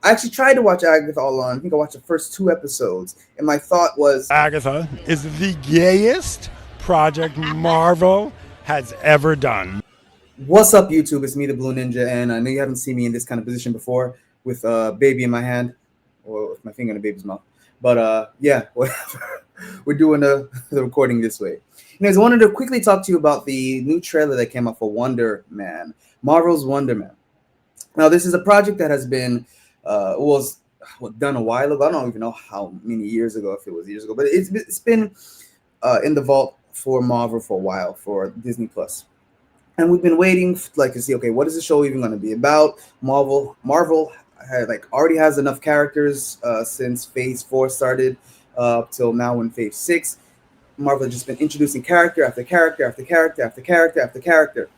I actually tried to watch Agatha all on. I think I watched the first 2 episodes, and my thought was, Agatha is the gayest project Marvel has ever done. "What's up, YouTube? It's me, the Blue Ninja, and I know you haven't seen me in this kind of position before with a baby in my hand or with my finger in a baby's mouth. But yeah, whatever. We're doing the recording this way. Anyways, I wanted to quickly talk to you about the new trailer that came out for Wonder Man, Marvel's Wonder Man. Now, this is a project that has been was done a while ago. I don't even know how many years ago, if it was years ago, but it's been in the vault for Marvel for a while for Disney Plus, and we've been waiting like to see, okay, what is the show even going to be about? Marvel already has enough characters since Phase 4 started up till now in Phase 6. Marvel has just been introducing character after character after character after character after character.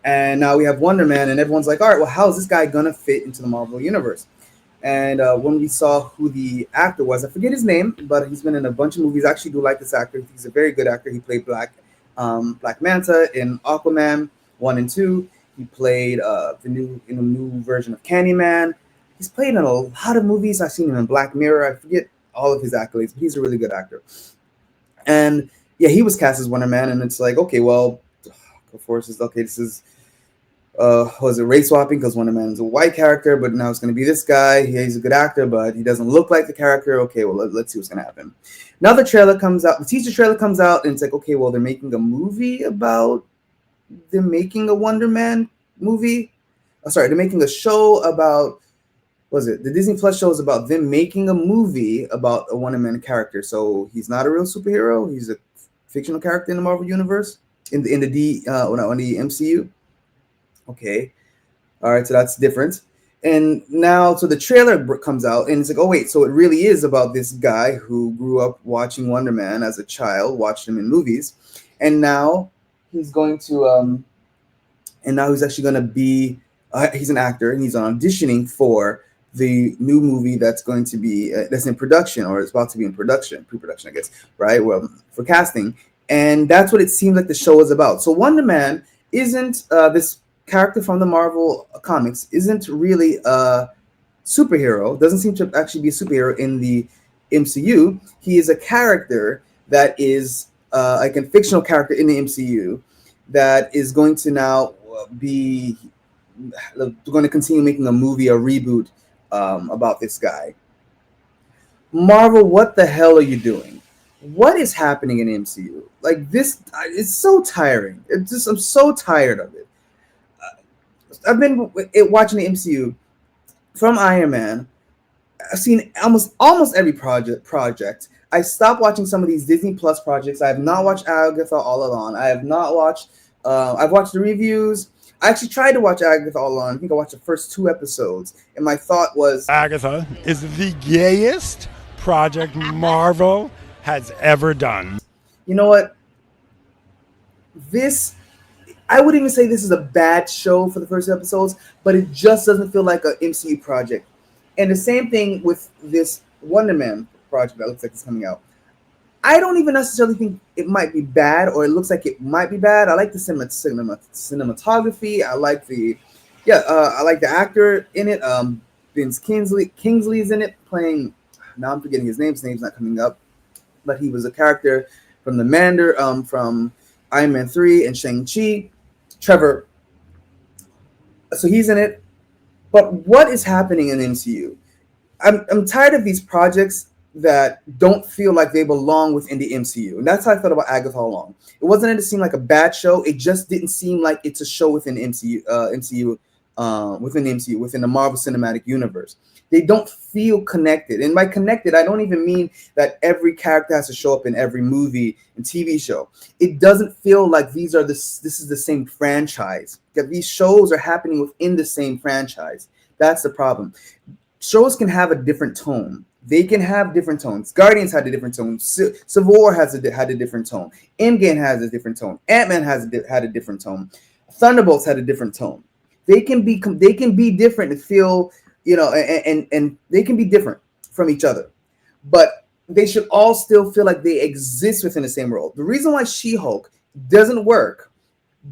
And now we have Wonder Man, and everyone's like, all right, well, how is this guy going to fit into the Marvel Universe? And when we saw who the actor was, I forget his name, but he's been in a bunch of movies. I actually do like this actor. He's a very good actor. He played Black Manta in Aquaman 1 and 2. He played the new version of Candyman. He's played in a lot of movies. I've seen him in Black Mirror. I forget all of his accolades, but he's a really good actor. And yeah, he was cast as Wonder Man, and it's like, okay, well, of course, it's okay. This is was it race swapping because Wonder Man is a white character, but now it's going to be this guy. Yeah, he's a good actor, but he doesn't look like the character. Okay, well, let's see what's going to happen. Now the trailer comes out. The teaser trailer comes out, and it's like, okay, well, they're making a movie about. They're making a Wonder Man movie. Oh, sorry, they're making a show about. Was it the Disney Plus show is about them making a movie about a Wonder Man character? So he's not a real superhero. He's a fictional character in the Marvel universe in the on the MCU. Okay, all right, so that's different. And now, so the trailer comes out, and it's like, oh wait, so it really is about this guy who grew up watching Wonder Man as a child, watched him in movies, and now he's going to, and now he's actually going to be, he's an actor, and he's auditioning for the new movie that's going to be that's in production, or it's about to be in production, pre-production, I guess, right? Well, for casting, and that's what it seems like the show is about. So Wonder Man isn't this character from the Marvel comics isn't really a superhero, doesn't seem to actually be a superhero in the MCU. He is a character that is like a fictional character in the MCU that is going to now be going to continue making a movie, a reboot about this guy. Marvel, what the hell are you doing? What is happening in MCU? Like this, it's so tiring. I'm so tired of it. I've been watching the MCU from Iron Man. I've seen almost every project. I stopped watching some of these Disney Plus projects. I have not watched Agatha All Along. I have not watched. I've watched the reviews. I actually tried to watch Agatha All Along. I think I watched the first 2 episodes, and my thought was, Agatha is the gayest project Marvel has ever done. you know what? This I wouldn't even say this is a bad show for the first episodes, but it just doesn't feel like an MCU project. And the same thing with this Wonder Man project that looks like it's coming out. I don't even necessarily think it might be bad, or it looks like it might be bad. I like the cinematography. I like I like the actor in it. Vince Kingsley's in it playing. Now I'm forgetting his name. His name's not coming up, but he was a character from the from Iron Man 3 and Shang-Chi. Trevor. So he's in it. But what is happening in MCU? I'm tired of these projects that don't feel like they belong within the MCU. And that's how I felt about Agatha all along. It wasn't that it seemed like a bad show. It just didn't seem like it's a show within within the Marvel Cinematic Universe. They don't feel connected. And by connected, I don't even mean that every character has to show up in every movie and TV show. It doesn't feel like this is the same franchise. That these shows are happening within the same franchise. That's the problem. Shows can have a different tone. They can have different tones. Guardians had a different tone. Civil War had a different tone. Endgame has a different tone. Ant-Man had a different tone. Thunderbolts had a different tone. They can be different and feel, and they can be different from each other, but they should all still feel like they exist within the same world. The reason why She-Hulk doesn't work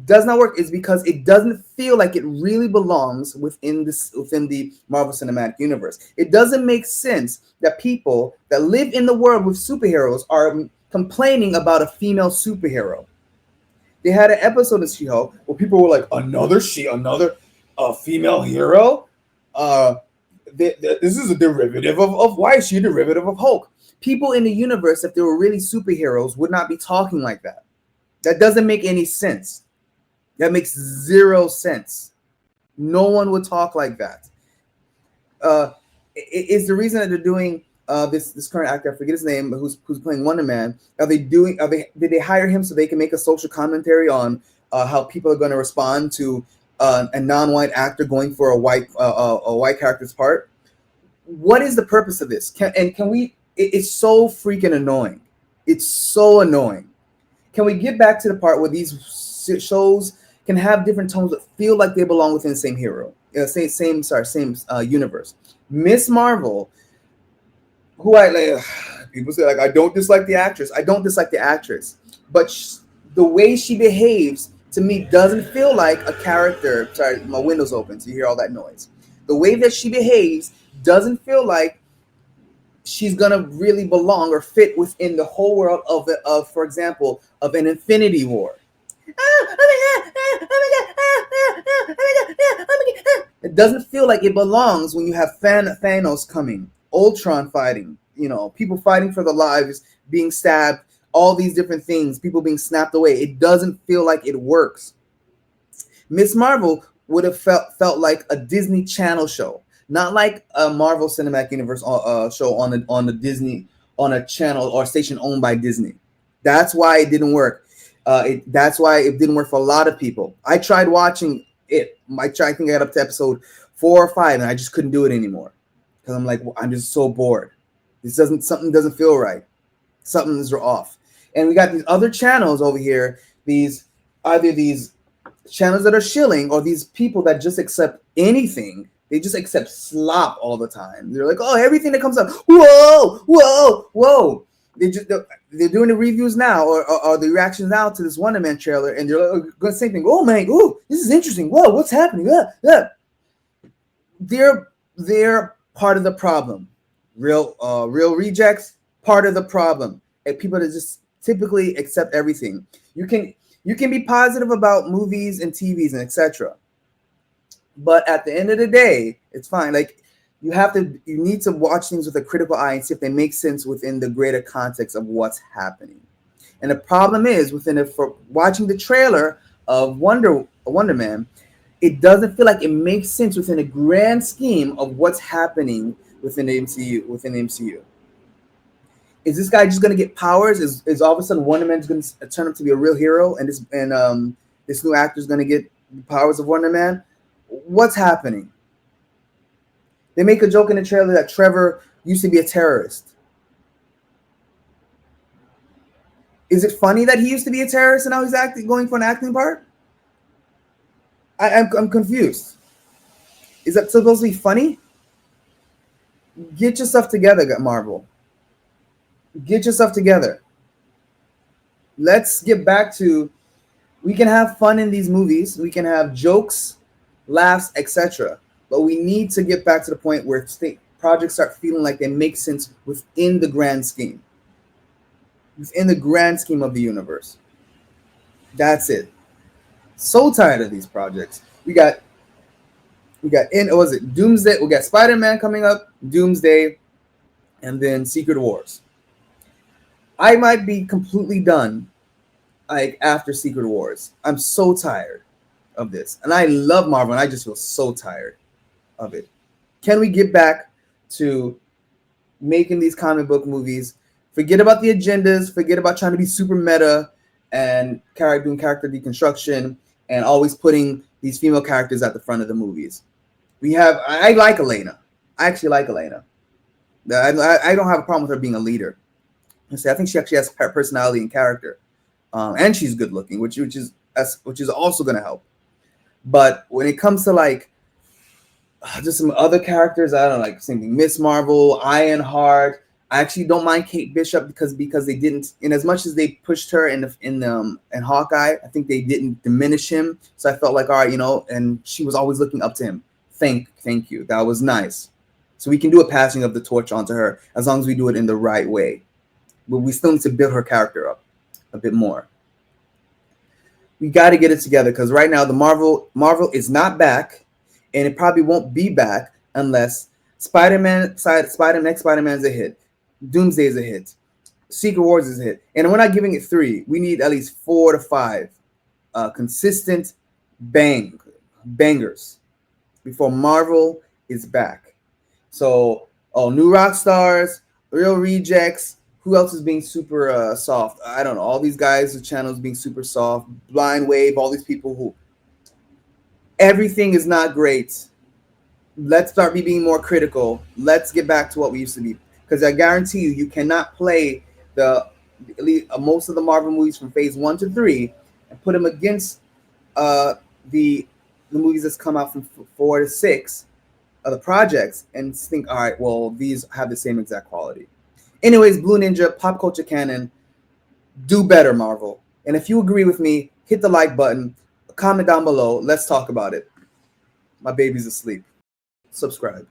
does not work is because it doesn't feel like it really belongs within the Marvel Cinematic Universe. It doesn't make sense that people that live in the world with superheroes are complaining about a female superhero. They had an episode of She-Hulk where people were like, another female hero? Uh, this is a derivative of why is she a derivative of Hulk? People in the universe, if they were really superheroes, would not be talking like that. That doesn't make any sense. That makes zero sense. No one would talk like that. Is the reason that they're doing this current actor, I forget his name, who's playing Wonder Man. Did they hire him so they can make a social commentary on how people are going to respond to a non-white actor going for a white character's part? What is the purpose of this? Can we? It's so freaking annoying. It's so annoying. Can we get back to the part where these shows can have different tones that feel like they belong within the same hero, same universe? Miss Marvel, who I like, people say like I don't dislike the actress. I don't dislike the actress, but the way she behaves to me doesn't feel like a character. Sorry, my window's open, so you hear all that noise. The way that she behaves doesn't feel like she's gonna really belong or fit within the whole world of for example, of an Infinity War. It doesn't feel like it belongs when you have Thanos coming, Ultron fighting, people fighting for their lives, being stabbed, all these different things, people being snapped away. It doesn't feel like it works. Miss Marvel would have felt like a Disney Channel show, not like a Marvel Cinematic Universe show on the Disney, on a channel or station owned by Disney. That's why it didn't work. That's why it didn't work for a lot of people. I tried watching it. I think I got up to episode 4 or 5, and I just couldn't do it anymore because I'm like, I'm just so bored. Something doesn't feel right. Something's off. And we got these other channels over here. Either these channels that are shilling, or these people that just accept anything. They just accept slop all the time. They're like, oh, everything that comes up, whoa. They're doing the reviews now, or the reactions now to this Wonder Man trailer, and they're like, going to say things. Oh man, this is interesting. Whoa, what's happening? Yeah. They're part of the problem. Real rejects, part of the problem. And people that just typically accept everything. You can be positive about movies and TVs and etc. But at the end of the day, it's fine. Like you need to watch things with a critical eye and see if they make sense within the greater context of what's happening. And the problem is for watching the trailer of Wonder Man, it doesn't feel like it makes sense within a grand scheme of what's happening within the MCU. Is this guy just going to get powers? Is all of a sudden Wonder Man's going to turn up to be a real hero, and this new actor is going to get the powers of Wonder Man? What's happening? They make a joke in the trailer that Trevor used to be a terrorist. Is it funny that he used to be a terrorist and now he's going for an acting part? I'm confused. Is that supposed to be funny? Get yourself together, Marvel. Get yourself together. Let's get back to, we can have fun in these movies. We can have jokes, laughs, etc. But we need to get back to the point where projects start feeling like they make sense within the grand scheme. Within the grand scheme of the universe. That's it. So tired of these projects. We got Doomsday? We got Spider-Man coming up, Doomsday, and then Secret Wars. I might be completely done after Secret Wars. I'm so tired of this. And I love Marvel, and I just feel so tired of it. Can we get back to making these comic book movies? Forget about the agendas. Forget about trying to be super meta and doing character deconstruction and always putting these female characters at the front of the movies. I like Elena. I actually like Elena. I don't have a problem with her being a leader. I think she actually has personality and character, and she's good looking, which is also going to help. But when it comes to just some other characters, I don't know, like same thing, Miss Marvel, Ironheart. I actually don't mind Kate Bishop because they didn't, in as much as they pushed her in Hawkeye, I think they didn't diminish him. So I felt like, all right, you know, and she was always looking up to him. Thank you. That was nice. So we can do a passing of the torch onto her as long as we do it in the right way. But we still need to build her character up a bit more. We got to get it together because right now the Marvel is not back, and it probably won't be back unless next Spider-Man is a hit, Doomsday is a hit, Secret Wars is a hit, and we're not giving it 3. We need at least 4 to 5 consistent bangers before Marvel is back. So, new rock stars, real rejects. Who else is being super soft? I don't know. All these guys, the channels being super soft. Blind Wave, all these people who everything is not great. Let's start being more critical. Let's get back to what we used to be. Because I guarantee you cannot play most of the Marvel movies from phase 1 to 3 and put them against the movies that's come out from 4 to 6 of the projects and think, all right, well, these have the same exact quality. Anyways, Blue Ninja, Pop Culture Canon, do better, Marvel. And if you agree with me, hit the like button, comment down below. Let's talk about it. My baby's asleep. Subscribe.